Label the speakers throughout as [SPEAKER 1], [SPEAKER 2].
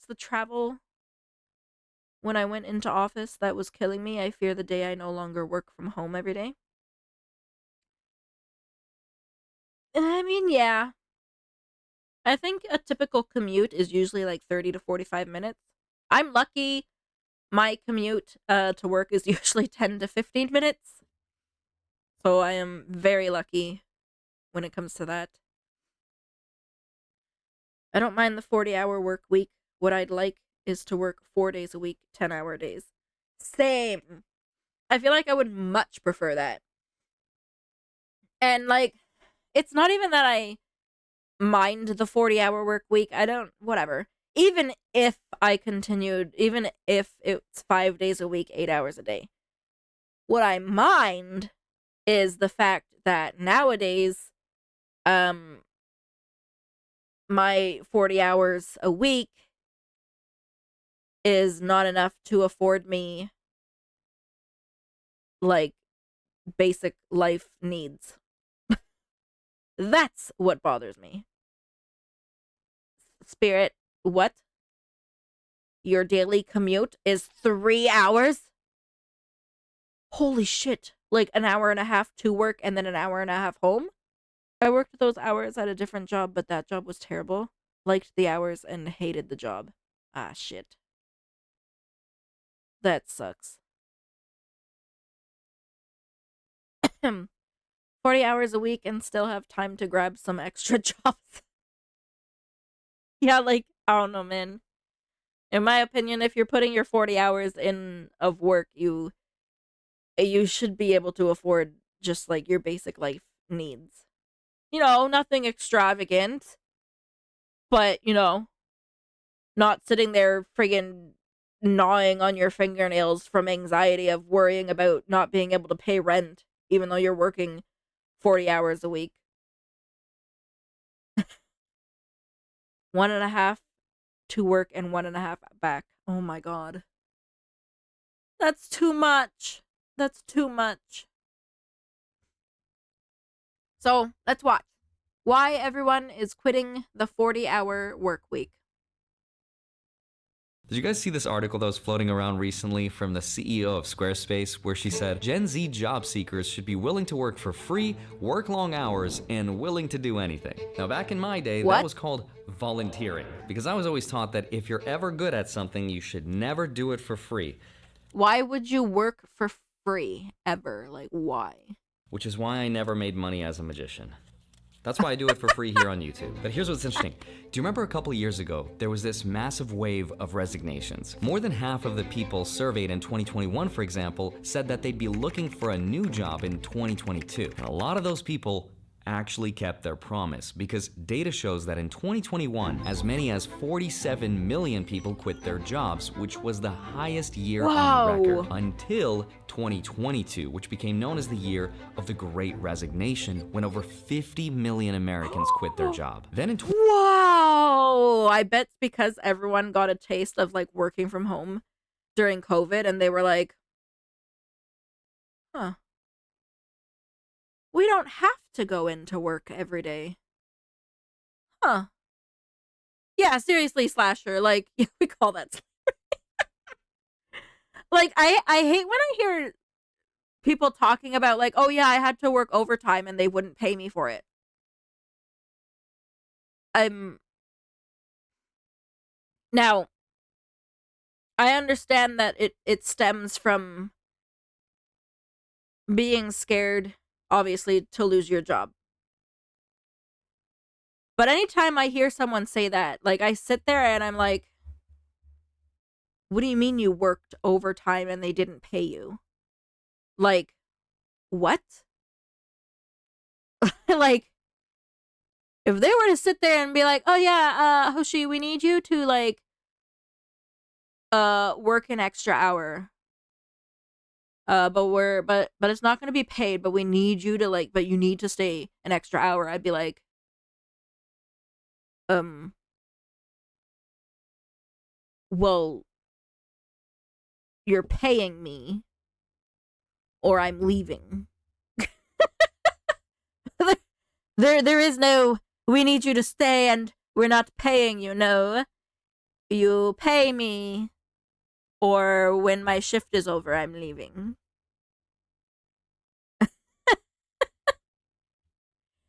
[SPEAKER 1] the travel when I went into office that was killing me. I fear the day I no longer work from home every day. I mean, yeah. I think a typical commute is usually like 30 to 45 minutes. I'm lucky my commute to work is usually 10 to 15 minutes. So I am very lucky when it comes to that. I don't mind the 40-hour work week. What I'd like is to work 4 days a week, 10-hour days. Same. I feel like I would much prefer that. And like, it's not even that I mind the 40-hour work week. I don't, whatever. Even if I continued, even if it's 5 days a week, 8 hours a day. What I mind is the fact that nowadays, my 40 hours a week is not enough to afford me like basic life needs. That's what bothers me. Spirit, what? Your daily commute is 3 hours? Holy shit. Like an hour and a half to work and then an hour and a half home? I worked those hours at a different job, but that job was terrible. Liked the hours and hated the job. Ah, shit. That sucks. 40 hours a week and still have time to grab some extra jobs. Yeah, like, I don't know, man. In my opinion, if you're putting your 40 hours in of work, you should be able to afford just like your basic life needs. You know, nothing extravagant, but not sitting there friggin' gnawing on your fingernails from anxiety of worrying about not being able to pay rent, even though you're working 40 hours a week. 1.5 to work and 1.5 back. Oh my god. That's too much. That's too much. So let's watch why everyone is quitting the 40-hour work week.
[SPEAKER 2] Did you guys see this article that was floating around recently from the CEO of Squarespace where she said Gen Z job seekers should be willing to work for free, work long hours, and willing to do anything? Now, back in my day, that
[SPEAKER 1] What?
[SPEAKER 2] was called volunteering, because I was always taught that if you're ever good at something, you should never do it for free.
[SPEAKER 1] Why would you work for free ever? Like, why?
[SPEAKER 2] Which is why I never made money as a magician. That's why I do it for free here on YouTube. But here's what's interesting. Do you remember a couple years ago, there was this massive wave of resignations? More than half of the people surveyed in 2021, for example, said that they'd be looking for a new job in 2022. And a lot of those people actually kept their promise, because data shows that in 2021, as many as 47 million people quit their jobs, which was the highest year on record, until 2022, which became known as the year of the Great Resignation, when over 50 million Americans quit their job. Then in
[SPEAKER 1] Wow! I bet it's because everyone got a taste of like working from home during COVID and they were like, huh, we don't have to go into work every day. Huh. Yeah, seriously, slasher. Like, we call that. Like, I hate when I hear people talking about like, oh yeah, I had to work overtime and they wouldn't pay me for it. Now, I understand that it stems from being scared, obviously, to lose your job. But anytime I hear someone say that, like, I sit there and I'm like, what do you mean you worked overtime and they didn't pay you? Like, what? Like, if they were to sit there and be like, oh yeah, Hoshi, we need you to like work an extra hour. But it's not gonna be paid, but we need you to like, but you need to stay an extra hour. I'd be like, well, you're paying me or I'm leaving. there is no, we need you to stay and we're not paying you. No, you pay me, or when my shift is over, I'm leaving.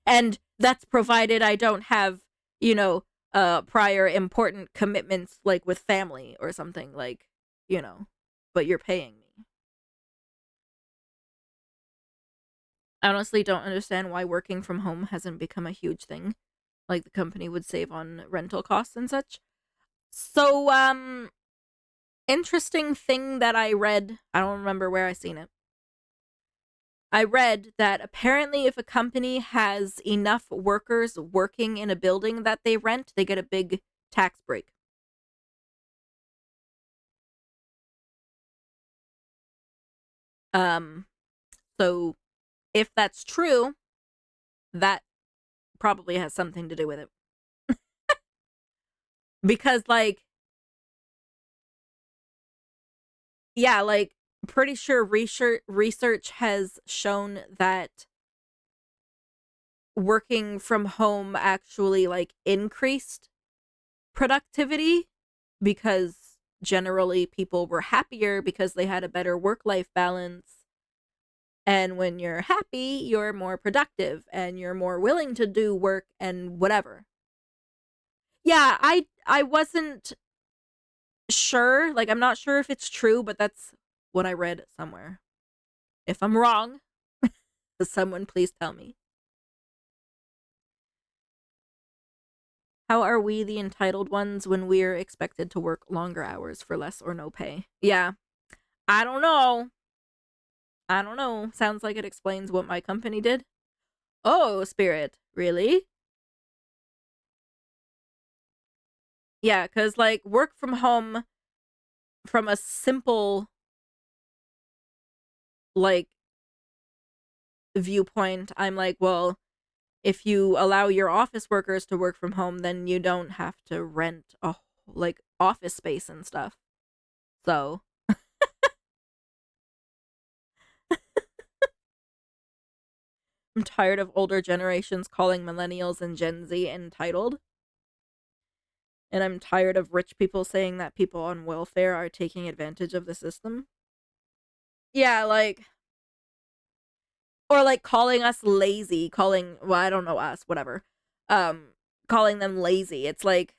[SPEAKER 1] And that's provided I don't have, you know, prior important commitments like with family or something, like, you know, but you're paying me. I honestly don't understand why working from home hasn't become a huge thing. Like the company would save on rental costs and such. So, interesting thing that I read, I don't remember where I seen it. I read that apparently if a company has enough workers working in a building that they rent, they get a big tax break. Um, so if that's true, that probably has something to do with it. Because, like, yeah, like, pretty sure research has shown that working from home actually, like, increased productivity because generally people were happier because they had a better work-life balance. And when you're happy, you're more productive and you're more willing to do work and whatever. Yeah, I wasn't sure. Like, I'm not sure if it's true, but that's what I read somewhere. If I'm wrong, someone please tell me. How are we the entitled ones when we're expected to work longer hours for less or no pay? Yeah, I don't know. I don't know. Sounds like it explains what my company did. Oh, Spirit, really? Yeah, because, like, work from home from a simple, like, viewpoint, I'm like, well, if you allow your office workers to work from home, then you don't have to rent a, like, office space and stuff. So, I'm tired of older generations calling millennials and Gen Z entitled. And I'm tired of rich people saying that people on welfare are taking advantage of the system. Yeah, like, or like calling us lazy, well, I don't know us, whatever. Um, calling them lazy. It's like,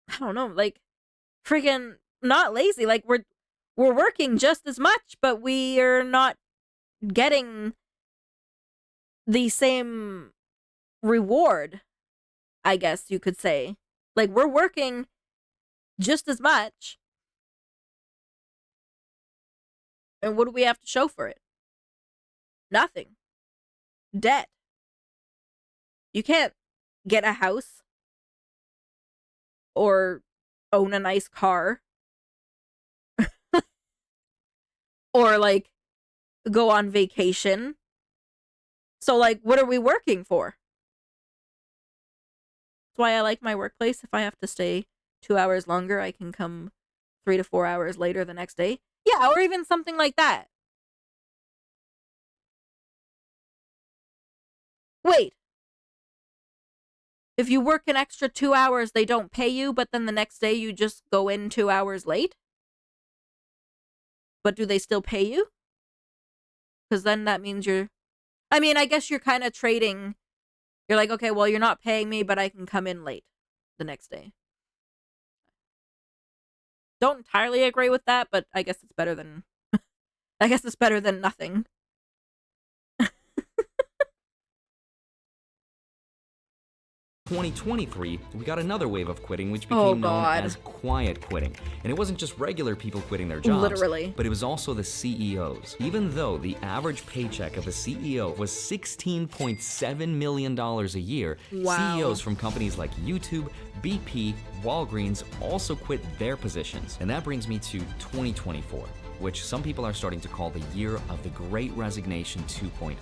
[SPEAKER 1] I don't know, like, friggin' not lazy. Like, we're working just as much, but we are not getting the same reward, I guess you could say. Like, we're working just as much, and what do we have to show for it? Nothing. Debt. You can't get a house or own a nice car or, like, go on vacation. So, like, what are we working for? That's why I like my workplace. If I have to stay 2 hours longer, I can come 3 to 4 hours later the next day. Yeah, or even something like that. Wait, if you work an extra 2 hours, they don't pay you, but then the next day you just go in 2 hours late? But do they still pay you? Because then that means I mean, I guess you're kind of trading. You're like, okay, well, you're not paying me, but I can come in late the next day. Don't entirely agree with that, but I guess it's better than. I guess it's better than nothing.
[SPEAKER 2] 2023, we got another wave of quitting, which
[SPEAKER 1] Oh,
[SPEAKER 2] became known
[SPEAKER 1] God.
[SPEAKER 2] as quiet quitting. And it wasn't just regular people quitting their jobs,
[SPEAKER 1] Literally.
[SPEAKER 2] but it was also the CEOs. Even though the average paycheck of a CEO was $16.7 million a year,
[SPEAKER 1] Wow.
[SPEAKER 2] CEOs from companies like YouTube, BP, Walgreens also quit their positions. And that brings me to 2024. Which some people are starting to call the year of the Great Resignation 2.0,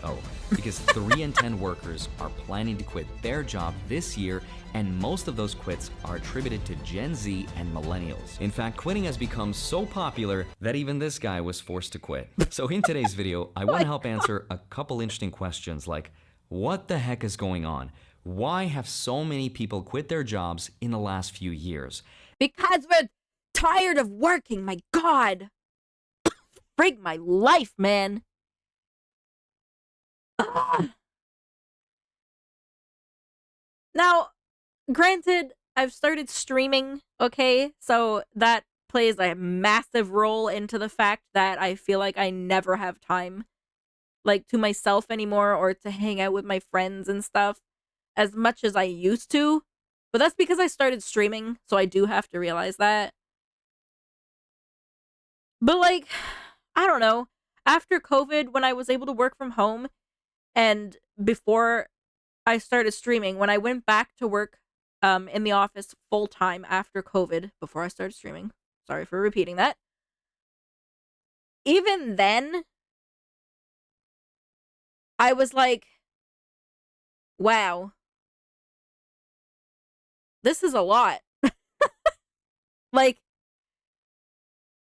[SPEAKER 2] because 3 in 10 workers are planning to quit their job this year, and most of those quits are attributed to Gen Z and millennials. In fact, quitting has become so popular that even this guy was forced to quit. So in today's video, I want to help answer a couple interesting questions like, what the heck is going on? Why have so many people quit their jobs in the last few years?
[SPEAKER 1] Because we're tired of working, my God. Frig my life, man. Ugh. Now, granted, I've started streaming, okay? So that plays a massive role into the fact that I feel like I never have time, like, to myself anymore or to hang out with my friends and stuff as much as I used to. But that's because I started streaming, so I do have to realize that. But, like, I don't know. After COVID, when I was able to work from home, and before I started streaming, when I went back to work in the office full time after COVID, before I started streaming, sorry for repeating that, even then, I was like, wow, this is a lot. Like,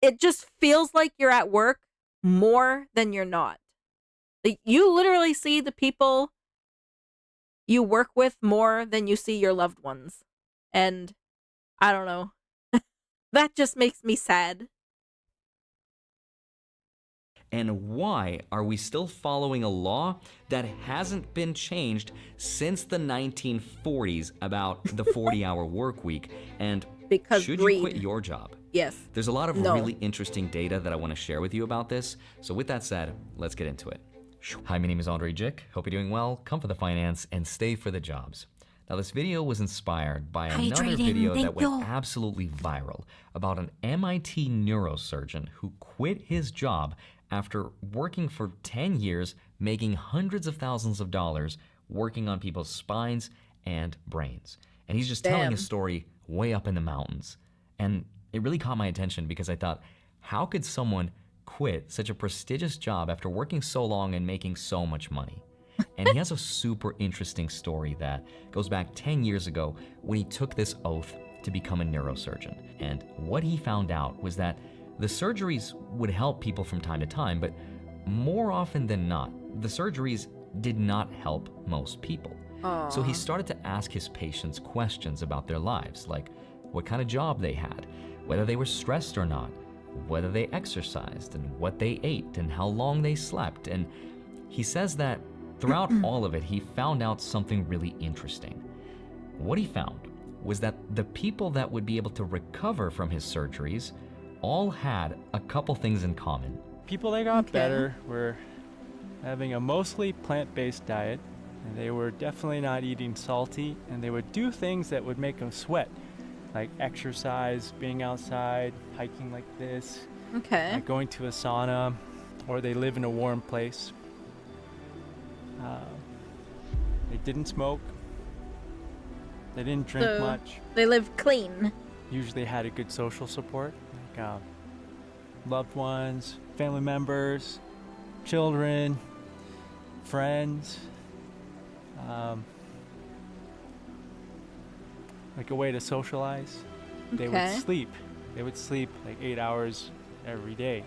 [SPEAKER 1] it just feels like you're at work more than you're not. Like, you literally see the people you work with more than you see your loved ones. And I don't know. That just makes me sad.
[SPEAKER 2] And why are we still following a law that hasn't been changed since the 1940s about the 40-hour work week? And
[SPEAKER 1] Because
[SPEAKER 2] should
[SPEAKER 1] greed.
[SPEAKER 2] you quit your job?
[SPEAKER 1] Yes.
[SPEAKER 2] There's a lot of
[SPEAKER 1] No.
[SPEAKER 2] really interesting data that I want to share with you about this. So with that said, let's get into it. Hi, my name is Andrei Jikh. Hope you're doing well. Come for the finance and stay for the jobs. Now, this video was inspired by another video that went absolutely viral about an MIT neurosurgeon who quit his job after working for 10 years, making hundreds of thousands of dollars working on people's spines and brains. And he's just telling a story way up in the mountains. And it really caught my attention because I thought, how could someone quit such a prestigious job after working so long and making so much money? And he has a super interesting story that goes back 10 years ago when he took this oath to become a neurosurgeon. And what he found out was that the surgeries would help people from time to time, but more often than not, the surgeries did not help most people.
[SPEAKER 1] Aww.
[SPEAKER 2] So he started to ask his patients questions about their lives, like what kind of job they had, whether they were stressed or not, whether they exercised, and what they ate, and how long they slept. And he says that throughout all of it, he found out something really interesting. What he found was that the people that would be able to recover from his surgeries all had a couple things in common.
[SPEAKER 3] People that got better were having a mostly plant-based diet, and they were definitely not eating salty, and they would do things that would make them sweat, like exercise, being outside, hiking like this, like going to a sauna, or they live in a warm place. They didn't smoke. They didn't drink much.
[SPEAKER 1] They live clean.
[SPEAKER 3] Usually had a good social support, like loved ones, family members, children, friends. Like a way to socialize. They would sleep. They would sleep like 8 hours every day.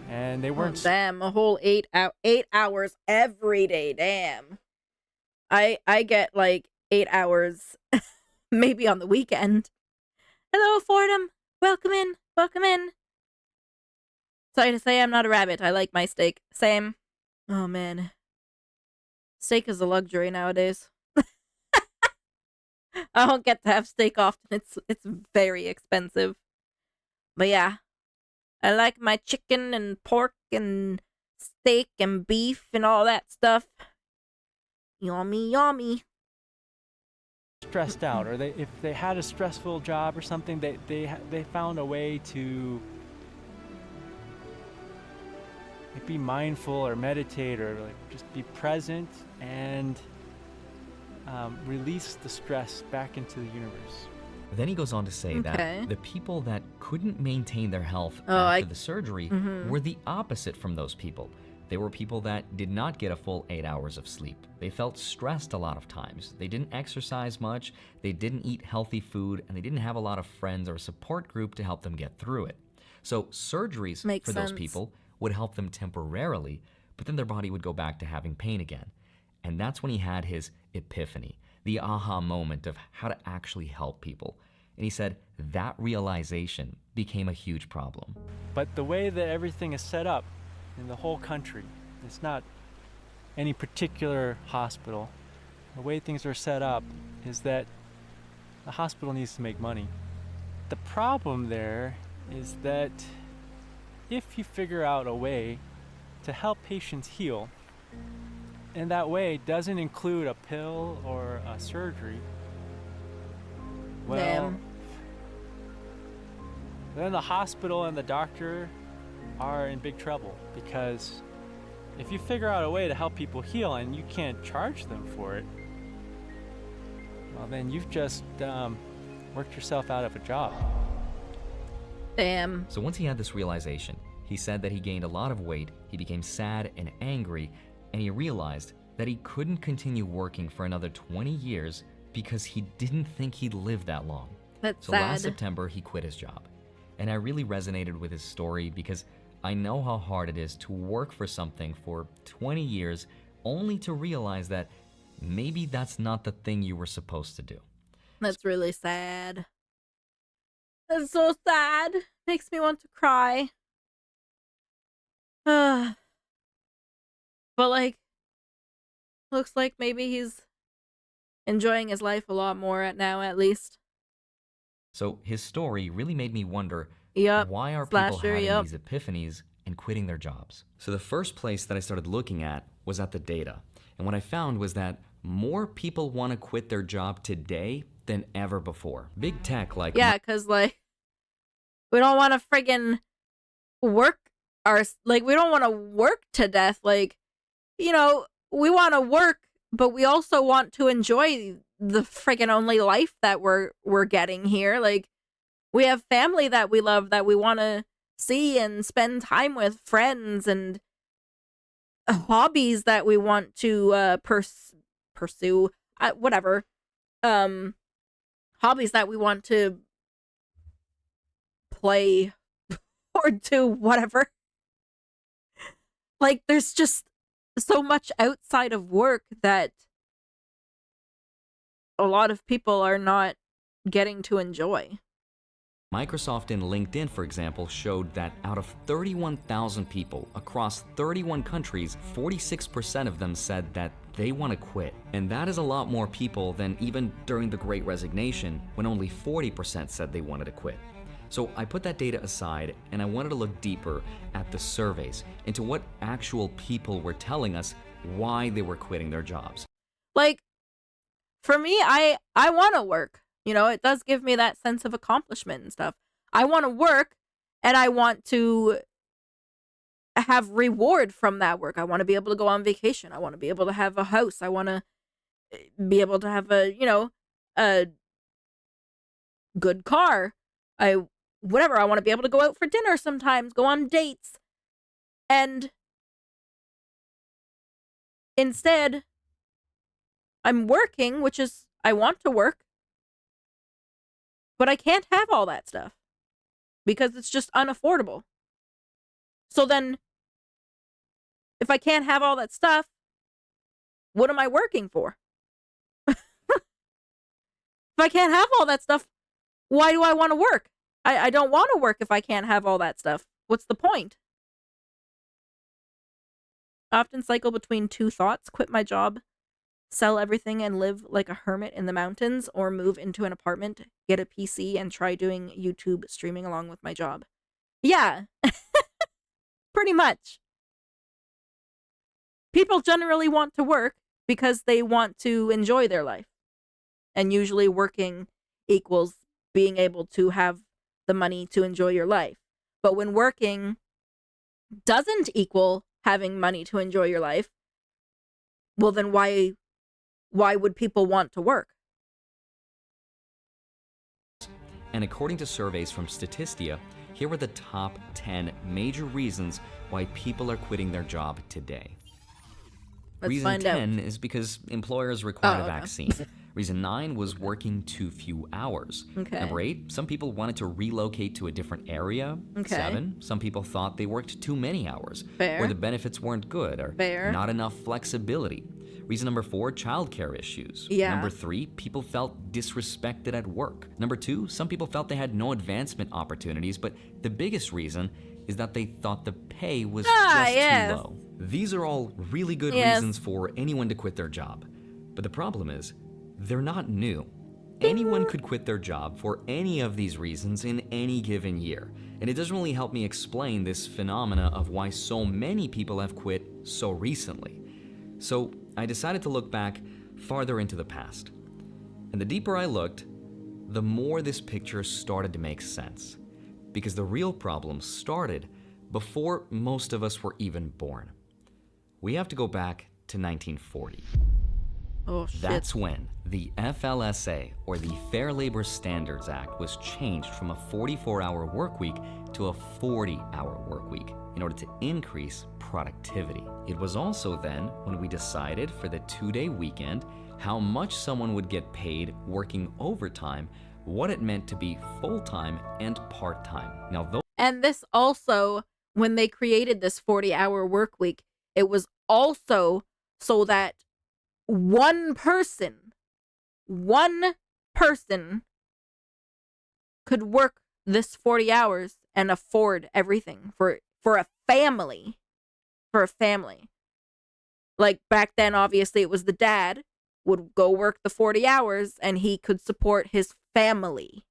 [SPEAKER 3] And they weren't.
[SPEAKER 1] Damn, a whole 8 hours every day. Damn. I get like 8 hours maybe on the weekend. Hello, Fordham. Welcome in. Welcome in. Sorry to say I'm not a rabbit. I like my steak. Same. Oh, man. Steak is a luxury nowadays. I don't get to have steak often. It's very expensive. But yeah. I like my chicken and pork and steak and beef and all that stuff. Yummy, yummy.
[SPEAKER 3] Stressed out, or if they had a stressful job or something, they found a way to like be mindful or meditate or like just be present and release the stress back into the universe.
[SPEAKER 2] Then he goes on to say that the people that couldn't maintain their health after the surgery were the opposite from those people. They were people that did not get a full 8 hours of sleep. They felt stressed a lot of times. They didn't exercise much, they didn't eat healthy food, and they didn't have a lot of friends or a support group to help them get through it. So surgeries for those people would help them temporarily, but then their body would go back to having pain again. And that's when he had his epiphany, the aha moment of how to actually help people. And he said that realization became a huge problem.
[SPEAKER 3] But the way that everything is set up in the whole country, it's not any particular hospital. The way things are set up is that the hospital needs to make money. The problem there is that if you figure out a way to help patients heal, and that way doesn't include a pill or a surgery, well,
[SPEAKER 1] Damn.
[SPEAKER 3] then the hospital and the doctor are in big trouble, because if you figure out a way to help people heal and you can't charge them for it, well, then you've just worked yourself out of a job.
[SPEAKER 1] Damn.
[SPEAKER 2] So once he had this realization, he said that he gained a lot of weight, he became sad and angry, and he realized that he couldn't continue working for another 20 years because he didn't think he'd live that long.
[SPEAKER 1] That's
[SPEAKER 2] So
[SPEAKER 1] sad.
[SPEAKER 2] last September, he quit his job. And I really resonated with his story because I know how hard it is to work for something for 20 years only to realize that maybe that's not the thing you were supposed to do.
[SPEAKER 1] That's really sad. That's so sad. Makes me want to cry. But like, looks like maybe he's enjoying his life a lot more now, at least.
[SPEAKER 2] So his story really made me wonder,
[SPEAKER 1] Yup.
[SPEAKER 2] why are people
[SPEAKER 1] Slasher,
[SPEAKER 2] having
[SPEAKER 1] yup.
[SPEAKER 2] these epiphanies and quitting their jobs? So the first place that I started looking at was at the data. And what I found was that more people want to quit their job today than ever before. Big tech like
[SPEAKER 1] Yeah, because like, we don't want to friggin' work we don't want to work to death. Like, you know, we want to work, but we also want to enjoy the friggin' only life that we're getting here. Like, we have family that we love, that we want to see and spend time with, friends, and hobbies that we want to pursue, whatever. Hobbies that we want to play or do whatever. Like, there's just so much outside of work that a lot of people are not getting to enjoy.
[SPEAKER 2] Microsoft and LinkedIn, for example, showed that out of 31,000 people across 31 countries, 46% of them said that they want to quit. And that is a lot more people than even during the Great Resignation, when only 40% said they wanted to quit. So I put that data aside and I wanted to look deeper at the surveys into what actual people were telling us why they were quitting their jobs.
[SPEAKER 1] Like, for me, I want to work. You know, it does give me that sense of accomplishment and stuff. I want to work, and I want to have reward from that work. I want to be able to go on vacation. I want to be able to have a house. I want to be able to have a good car. I want to be able to go out for dinner sometimes, go on dates. And instead, I'm working, which is, I want to work, but I can't have all that stuff because it's just unaffordable. So then, if I can't have all that stuff, what am I working for? If I can't have all that stuff, why do I want to work? I don't want to work if I can't have all that stuff. What's the point? I often cycle between two thoughts: quit my job, sell everything and live like a hermit in the mountains, or move into an apartment, get a PC, and try doing YouTube streaming along with my job. Yeah. Pretty much. People generally want to work because they want to enjoy their life. And usually working equals being able to have the money to enjoy your life. But when working doesn't equal having money to enjoy your life, well then why would people want to work?
[SPEAKER 2] And according to surveys from Statista, here are the top 10 major reasons why people are quitting their job today.
[SPEAKER 1] Let's
[SPEAKER 2] Reason
[SPEAKER 1] find
[SPEAKER 2] 10 is because employers required a
[SPEAKER 1] okay.
[SPEAKER 2] vaccine. Reason 9 was working too few hours.
[SPEAKER 1] Okay.
[SPEAKER 2] Number 8, some people wanted to relocate to a different area.
[SPEAKER 1] Okay.
[SPEAKER 2] 7, some people thought they worked too many hours.
[SPEAKER 1] Fair.
[SPEAKER 2] Or the benefits weren't good, or
[SPEAKER 1] Fair.
[SPEAKER 2] not enough flexibility. Reason number 4, childcare issues.
[SPEAKER 1] Yeah.
[SPEAKER 2] Number 3, people felt disrespected at work. Number 2, some people felt they had no advancement opportunities, but the biggest reason is that they thought the pay was just
[SPEAKER 1] yes.
[SPEAKER 2] too low. These are all really good
[SPEAKER 1] Yes.
[SPEAKER 2] reasons for anyone to quit their job. But the problem is, they're not new. Anyone could quit their job for any of these reasons in any given year. And it doesn't really help me explain this phenomena of why so many people have quit so recently. So I decided to look back farther into the past. And the deeper I looked, the more this picture started to make sense. Because the real problem started before most of us were even born. We have to go back to 1940.
[SPEAKER 1] Oh, shit.
[SPEAKER 2] That's when the FLSA, or the Fair Labor Standards Act, was changed from a 44-hour work week to a 40-hour work week in order to increase productivity. It was also then when we decided for the 2-day weekend how much someone would get paid working overtime, what it meant to be full-time and part-time. Now,
[SPEAKER 1] And this also, when they created this 40-hour work week, it was also so that one person could work this 40 hours and afford everything for a family. Like back then, obviously, it was the dad would go work the 40 hours and he could support his family.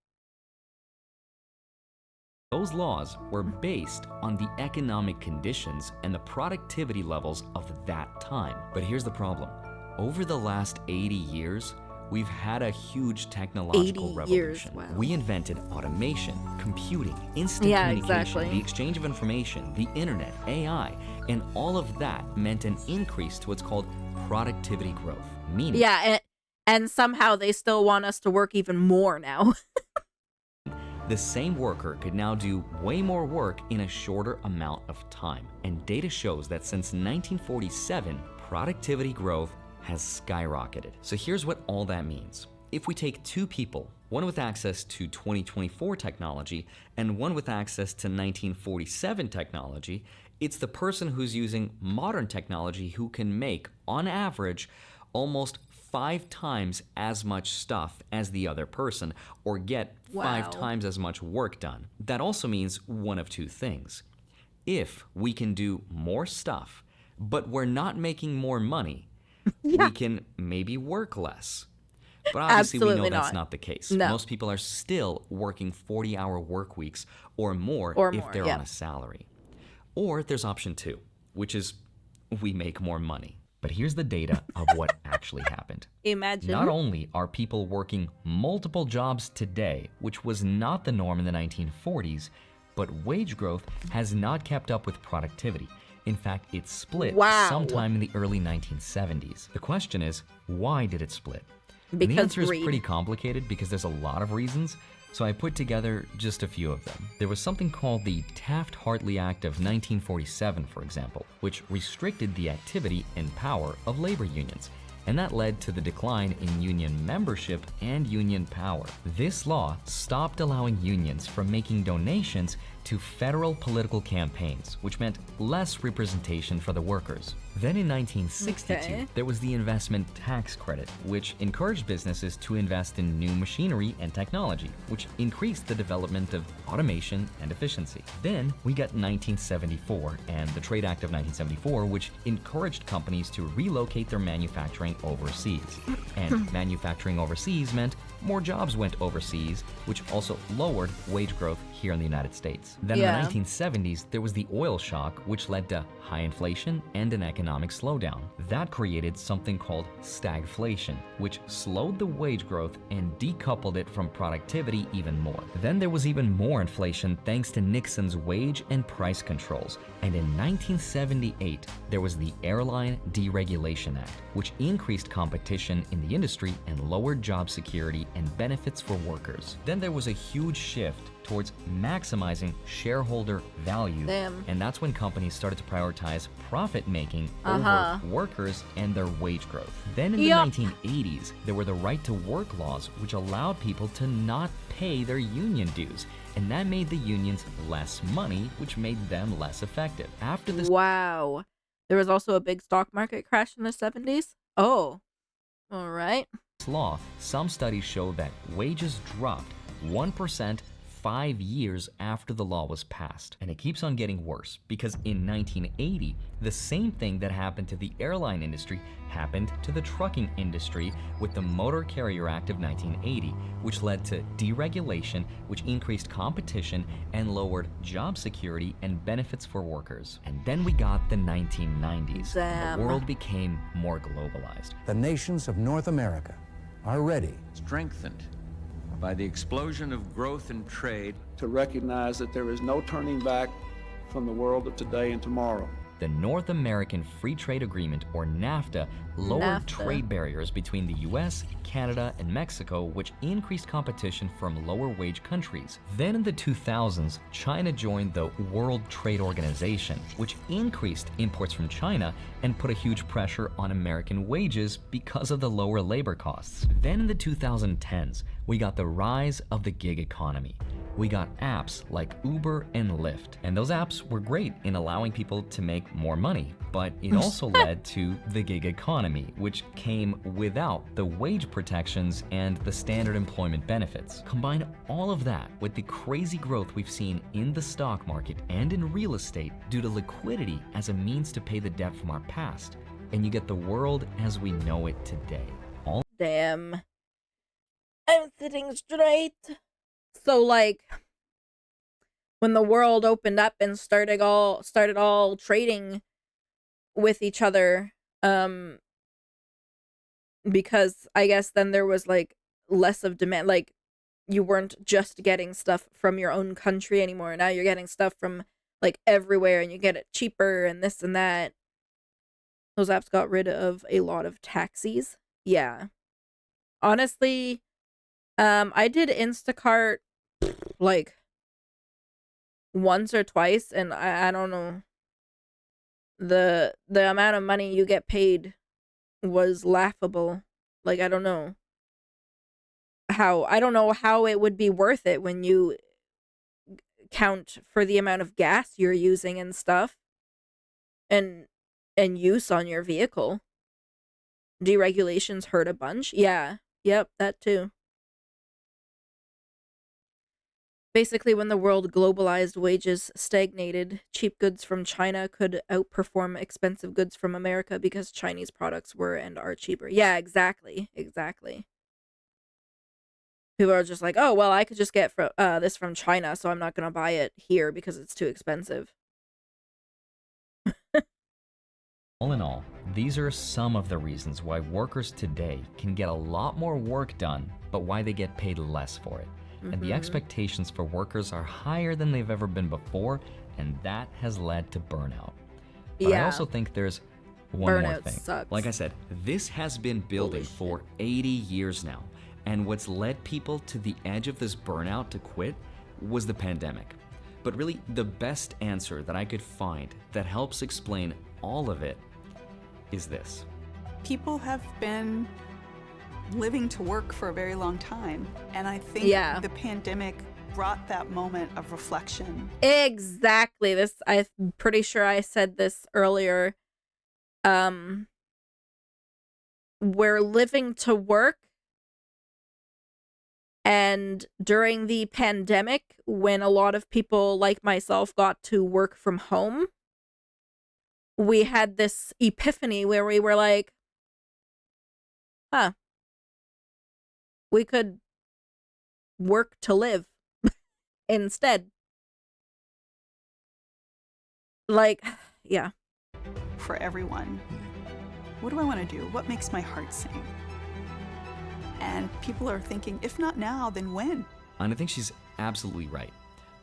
[SPEAKER 2] Those laws were based on the economic conditions and the productivity levels of that time. But here's the problem. Over the last 80 years, we've had a huge technological
[SPEAKER 1] 80
[SPEAKER 2] revolution.
[SPEAKER 1] years, wow.
[SPEAKER 2] We invented automation, computing, instant
[SPEAKER 1] Yeah,
[SPEAKER 2] communication,
[SPEAKER 1] exactly.
[SPEAKER 2] the exchange of information, the internet, AI, and all of that meant an increase to what's called productivity growth. Meaning,
[SPEAKER 1] Yeah, and somehow they still want us to work even more now.
[SPEAKER 2] the same worker could now do way more work in a shorter amount of time. And data shows that since 1947, productivity growth has skyrocketed. So here's what all that means. If we take two people, one with access to 2024 technology and one with access to 1947 technology, it's the person who's using modern technology who can make, on average, almost 5 times as much stuff as the other person, or get 5
[SPEAKER 1] Wow.
[SPEAKER 2] times as much work done. That also means one of two things. If we can do more stuff, but we're not making more money, we can maybe work less. But obviously we know
[SPEAKER 1] Absolutely
[SPEAKER 2] that's
[SPEAKER 1] not.
[SPEAKER 2] not the case.
[SPEAKER 1] No.
[SPEAKER 2] Most people are still working 40-hour work weeks or more if
[SPEAKER 1] more,
[SPEAKER 2] they're
[SPEAKER 1] yeah.
[SPEAKER 2] on a salary. Or there's option 2, which is we make more money. But here's the data of what actually happened.
[SPEAKER 1] Imagine.
[SPEAKER 2] Not only are people working multiple jobs today, which was not the norm in the 1940s, but wage growth has not kept up with productivity. In fact, it split
[SPEAKER 1] Wow.
[SPEAKER 2] sometime in the early 1970s. The question is, why did it split? And the
[SPEAKER 1] Because
[SPEAKER 2] answer is
[SPEAKER 1] greed.
[SPEAKER 2] pretty complicated because there's a lot of reasons, so I put together just a few of them. There was something called the Taft-Hartley Act of 1947, for example, which restricted the activity and power of labor unions, and that led to the decline in union membership and union power. This law stopped allowing unions from making donations to federal political campaigns, which meant less representation for the workers. Then in 1962,
[SPEAKER 1] Okay.
[SPEAKER 2] there was the investment tax credit, which encouraged businesses to invest in new machinery and technology, which increased the development of automation and efficiency. Then we got 1974 and the Trade Act of 1974, which encouraged companies to relocate their manufacturing overseas. And manufacturing overseas meant more jobs went overseas, which also lowered wage growth here in the United States. Then
[SPEAKER 1] Yeah.
[SPEAKER 2] in the 1970s, there was the oil shock, which led to high inflation and an economic slowdown. That created something called stagflation, which slowed the wage growth and decoupled it from productivity even more. Then there was even more inflation thanks to Nixon's wage and price controls. And in 1978, there was the Airline Deregulation Act, which increased competition in the industry and lowered job security and benefits for workers. Then there was a huge shift towards maximizing shareholder value.
[SPEAKER 1] Damn.
[SPEAKER 2] And that's when companies started to prioritize profit making
[SPEAKER 1] Uh-huh.
[SPEAKER 2] over workers and their wage growth. Then in the
[SPEAKER 1] Yup.
[SPEAKER 2] 1980s, there were the right to work laws, which allowed people to not pay their union dues. And that made the unions less money, which made them less effective. After this
[SPEAKER 1] Wow. There was also a big stock market crash in the 70s. Oh, all right.
[SPEAKER 2] law, some studies show that wages dropped 1% 5 years after the law was passed. And it keeps on getting worse because in 1980, the same thing that happened to the airline industry happened to the trucking industry with the Motor Carrier Act of 1980, which led to deregulation, which increased competition and lowered job security and benefits for workers. And then we got the 1990s. And the world became more globalized.
[SPEAKER 4] The nations of North America are ready,
[SPEAKER 5] strengthened by the explosion of growth and trade,
[SPEAKER 6] to recognize that there is no turning back from the world of today and tomorrow.
[SPEAKER 2] The North American Free Trade Agreement, or NAFTA, lowered trade barriers between the US, Canada, and Mexico, which increased competition from lower-wage countries. Then in the 2000s, China joined the World Trade Organization, which increased imports from China and put a huge pressure on American wages because of the lower labor costs. Then in the 2010s, we got the rise of the gig economy. We got apps like Uber and Lyft, and those apps were great in allowing people to make more money, but it also led to the gig economy, which came without the wage protections and the standard employment benefits. Combine all of that with the crazy growth we've seen in the stock market and in real estate due to liquidity as a means to pay the debt from our past, and you get the world as we know it today.
[SPEAKER 1] Damn. I'm sitting straight. So, like, when the world opened up and started all trading with each other, because I guess then there was, like, less of demand. Like, you weren't just getting stuff from your own country anymore. Now you're getting stuff from, like, everywhere, and you get it cheaper and this and that. Those apps got rid of a lot of taxis. Yeah. Honestly, I did Instacart like once or twice, and I don't know, the amount of money you get paid was laughable. Like, I don't know how it would be worth it when you count for the amount of gas you're using and stuff, and use on your vehicle. Deregulations hurt a bunch. Yeah. Yep, that too. Basically, when the world globalized, wages stagnated. Cheap goods from China could outperform expensive goods from America because Chinese products were and are cheaper. Yeah, exactly. Exactly. People are just like, oh, well, I could just get this from China, so I'm not going to buy it here because it's too expensive.
[SPEAKER 2] All in all, these are some of the reasons why workers today can get a lot more work done, but why they get paid less for it. And the expectations for workers are higher than they've ever been before, and that has led to burnout. But I also think there's one more thing.
[SPEAKER 1] Sucks.
[SPEAKER 2] Like I said, this has been building for 80 years now, and what's led people to the edge of this burnout to quit was the pandemic. But really, the best answer that I could find that helps explain all of it is this.
[SPEAKER 7] People have been living to work for a very long time, and I think the pandemic brought that moment of reflection.
[SPEAKER 1] Exactly. I'm pretty sure I said this earlier. We're living to work, and during the pandemic, when a lot of people like myself got to work from home, we had this epiphany where we were like, huh, we could work to live instead. Like, yeah.
[SPEAKER 7] For everyone, what do I want to do? What makes my heart sing? And people are thinking, if not now, then when?
[SPEAKER 2] And I think she's absolutely right.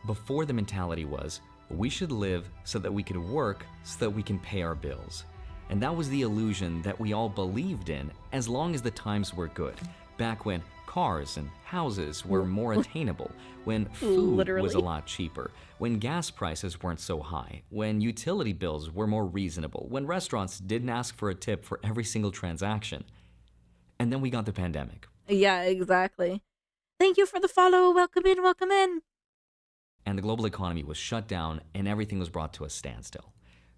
[SPEAKER 2] Before, the mentality was, we should live so that we could work so that we can pay our bills. And that was the illusion that we all believed in as long as the times were good. Back when cars and houses were more attainable, when food was a lot cheaper, when gas prices weren't so high, when utility bills were more reasonable, when restaurants didn't ask for a tip for every single transaction. And then we got the pandemic.
[SPEAKER 1] Yeah, exactly. Thank you for the follow. Welcome in, welcome in.
[SPEAKER 2] And the global economy was shut down and everything was brought to a standstill.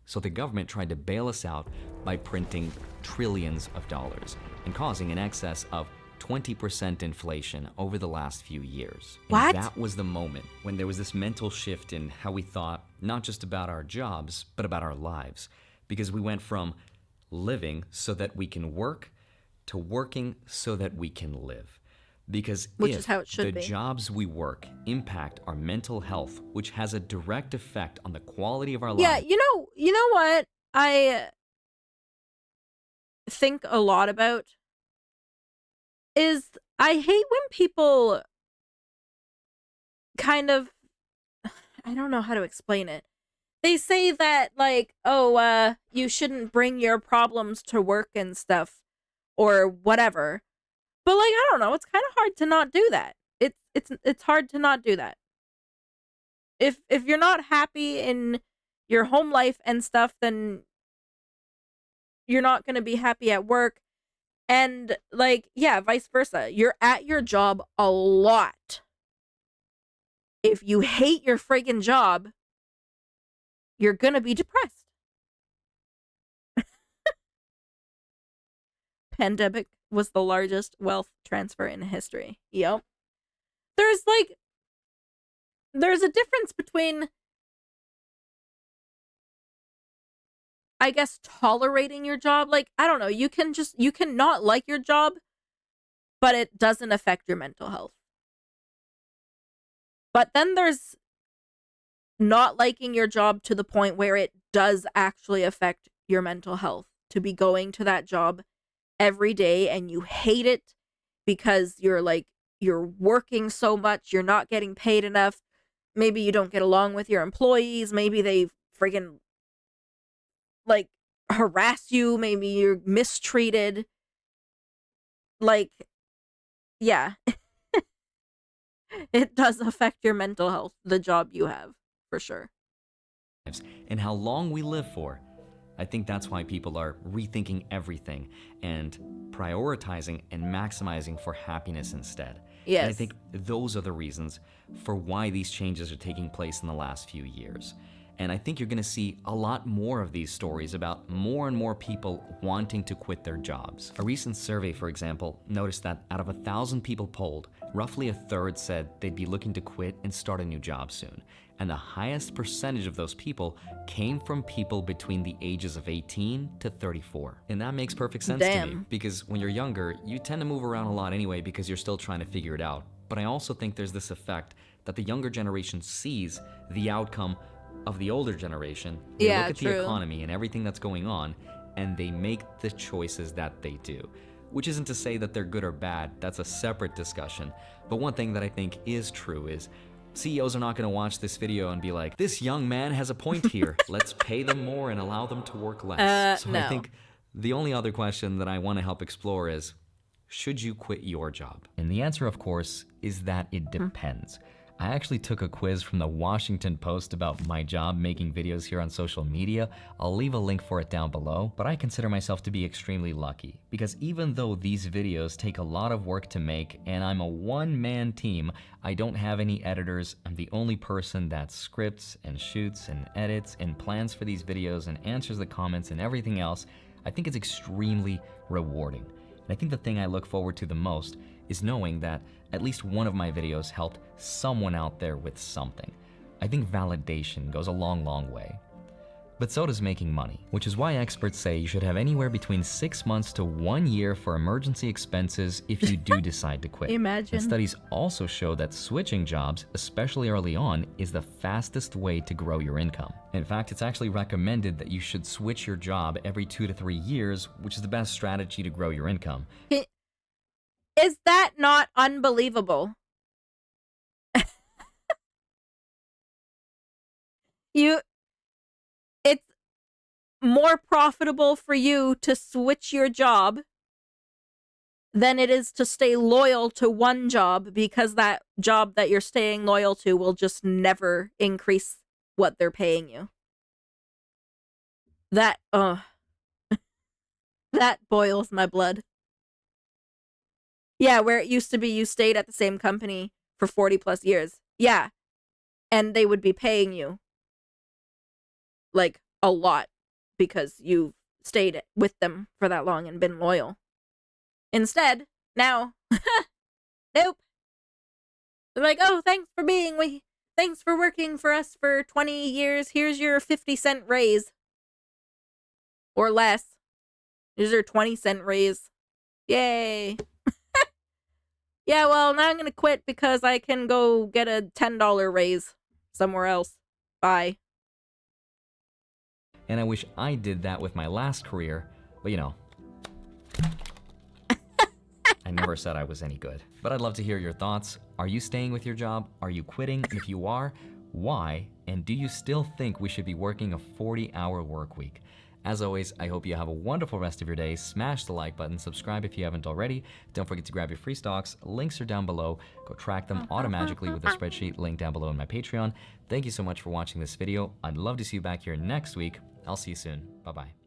[SPEAKER 2] So the government tried to bail us out by printing trillions of dollars and causing an excess of 20% inflation over the last few years.
[SPEAKER 1] What?
[SPEAKER 2] And that was the moment when there was this mental shift in how we thought, not just about our jobs, but about our lives. Because we went from living so that we can work to working so that we can live. Because
[SPEAKER 1] which
[SPEAKER 2] if
[SPEAKER 1] is how it should
[SPEAKER 2] the
[SPEAKER 1] be.
[SPEAKER 2] jobs we work impact our mental health, which has a direct effect on the quality of our
[SPEAKER 1] Yeah,
[SPEAKER 2] lives.
[SPEAKER 1] you know what I think a lot about is I hate when people kind of, I don't know how to explain it. They say that, like, oh, you shouldn't bring your problems to work and stuff or whatever. But, like, I don't know, it's kind of hard to not do that. It's hard to not do that. If you're not happy in your home life and stuff, then you're not going to be happy at work. And, like, yeah, vice versa. You're at your job a lot. If you hate your friggin' job, you're going to be depressed. Pandemic was the largest wealth transfer in history. Yep. There's a difference between, I guess, tolerating your job. Like, I don't know, you can not like your job, but it doesn't affect your mental health. But then there's not liking your job to the point where it does actually affect your mental health. To be going to that job every day and you hate it because you're working so much, you're not getting paid enough. Maybe you don't get along with your employees. Maybe they friggin' like harass you. Maybe you're mistreated. Like, yeah. It does affect your mental health, the job you have, for sure.
[SPEAKER 2] And how long we live for. I think that's why people are rethinking everything and prioritizing and maximizing for happiness instead.
[SPEAKER 1] Yes.
[SPEAKER 2] And I think those are the reasons for why these changes are taking place in the last few years. And I think you're going to see a lot more of these stories about more and more people wanting to quit their jobs. A recent survey, for example, noticed that out of 1,000 people polled, roughly a third said they'd be looking to quit and start a new job soon. And the highest percentage of those people came from people between the ages of 18 to 34. And that makes perfect sense to me, because when you're younger, you tend to move around a lot anyway because you're still trying to figure it out. But I also think there's this effect that the younger generation sees the outcome of the older generation. They look at the economy and everything that's going on, and they make the choices that they do. Which isn't to say that they're good or bad, that's a separate discussion. But one thing that I think is true is CEOs are not going to watch this video and be like, this young man has a point here. Let's pay them more and allow them to work less.
[SPEAKER 1] No.
[SPEAKER 2] I think the only other question that I want to help explore is, should you quit your job? And the answer, of course, is that it depends. I actually took a quiz from the Washington Post about my job making videos here on social media. I'll leave a link for it down below, but I consider myself to be extremely lucky because even though these videos take a lot of work to make and I'm a one-man team, I don't have any editors. I'm the only person that scripts and shoots and edits and plans for these videos and answers the comments and everything else. I think it's extremely rewarding. And I think the thing I look forward to the most is knowing that at least one of my videos helped someone out there with something. I think validation goes a long, long way. But so does making money, which is why experts say you should have anywhere between 6 months to 1 year for emergency expenses if you do decide to quit.
[SPEAKER 1] Imagine.
[SPEAKER 2] And studies also show that switching jobs, especially early on, is the fastest way to grow your income. In fact, it's actually recommended that you should switch your job every 2 to 3 years, which is the best strategy to grow your income.
[SPEAKER 1] Is that not unbelievable? It's more profitable for you to switch your job than it is to stay loyal to one job, because that job that you're staying loyal to will just never increase what they're paying you. That that boils my blood. Yeah, where it used to be you stayed at the same company for 40 plus years. Yeah. And they would be paying you like a lot because you've stayed with them for that long and been loyal. Instead, now, nope. They're like, oh, thanks for working for us for 20 years. Here's your 50-cent raise. Or less. Here's your 20-cent raise. Yay. Yeah, well, now I'm going to quit because I can go get a $10 raise somewhere else. Bye.
[SPEAKER 2] And I wish I did that with my last career, but you know, I never said I was any good. But I'd love to hear your thoughts. Are you staying with your job? Are you quitting? And if you are, why? And do you still think we should be working a 40-hour work week? As always, I hope you have a wonderful rest of your day. Smash the like button, subscribe if you haven't already. Don't forget to grab your free stocks. Links are down below. Go track them automatically with a spreadsheet link down below in my Patreon. Thank you so much for watching this video. I'd love to see you back here next week. I'll see you soon. Bye-bye.